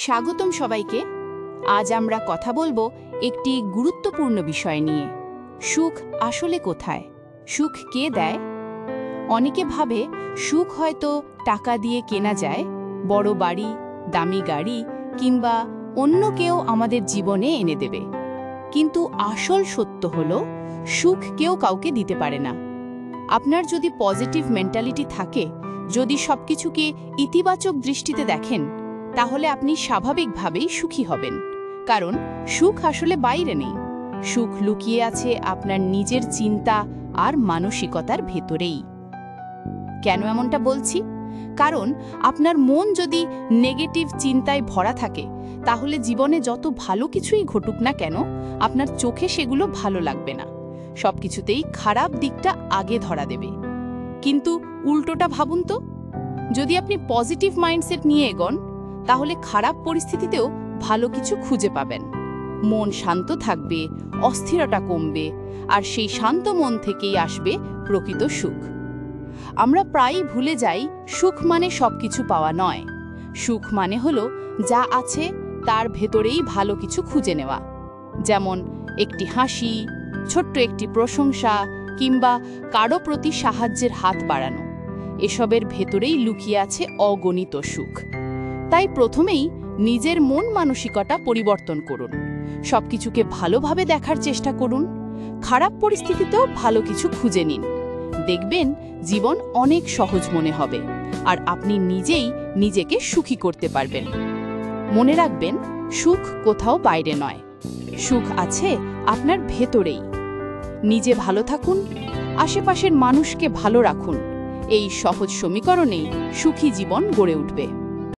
স্বাগতম সবাইকে। আজ আমরা কথা বলবো একটি গুরুত্বপূর্ণ বিষয় নিয়ে। সুখ আসলে কোথায়? সুখ কে দেয়? অনেকে ভাবে সুখ হয়তো টাকা দিয়ে কেনা যায়, বড় বাড়ি, দামি গাড়ি কিংবা অন্য কেউ আমাদের জীবনে এনে দেবে। কিন্তু আসল সত্য হলো সুখ কেউ কাউকে দিতে পারে না। আপনার যদি পজিটিভ মেন্টালিটি থাকে, যদি সবকিছুকে ইতিবাচক দৃষ্টিতে দেখেন, তাহলে আপনি স্বাভাবিকভাবেই সুখী হবেন। কারণ সুখ আসলে বাইরে নেই, সুখ লুকিয়ে আছে আপনার নিজের চিন্তা আর মানসিকতার ভেতরেই। কেন এমনটা বলছি? কারণ আপনার মন যদি নেগেটিভ চিন্তায় ভরা থাকে, তাহলে জীবনে যত ভালো কিছুই ঘটুক না কেন, আপনার চোখে সেগুলো ভালো লাগবে না। সবকিছুতেই খারাপ দিকটা আগে ধরা দেবে। কিন্তু উল্টোটা ভাবুন তো, যদি আপনি পজিটিভ মাইন্ডসেট নিয়ে এগোন, তাহলে খারাপ পরিস্থিতিতেও ভালো কিছু খুঁজে পাবেন। মন শান্ত থাকবে, অস্থিরতা কমবে, আর সেই শান্ত মন থেকেই আসবে প্রকৃত সুখ। আমরা প্রায়ই ভুলে যাই সুখ মানে সবকিছু পাওয়া নয়। সুখ মানে হলো যা আছে তার ভেতরেই ভালো কিছু খুঁজে নেওয়া। যেমন একটি হাসি, ছোট্ট একটি প্রশংসা কিংবা কারো প্রতি সাহায্যের হাত বাড়ানো। এসবের ভেতরেই লুকিয়ে আছে অগণিত সুখ। তাই প্রথমেই নিজের মন মানসিকতা পরিবর্তন করুন। সবকিছুকে ভালোভাবে দেখার চেষ্টা করুন। খারাপ পরিস্থিতিতেও ভালো কিছু খুঁজে নিন। দেখবেন জীবন অনেক সহজ মনে হবে, আর আপনি নিজেই নিজেকে সুখী করতে পারবেন। মনে রাখবেন, সুখ কোথাও বাইরে নয়, সুখ আছে আপনার ভেতরেই। নিজে ভালো থাকুন, আশেপাশের মানুষকে ভালো রাখুন। এই সহজ সমীকরণেই সুখী জীবন গড়ে উঠবে।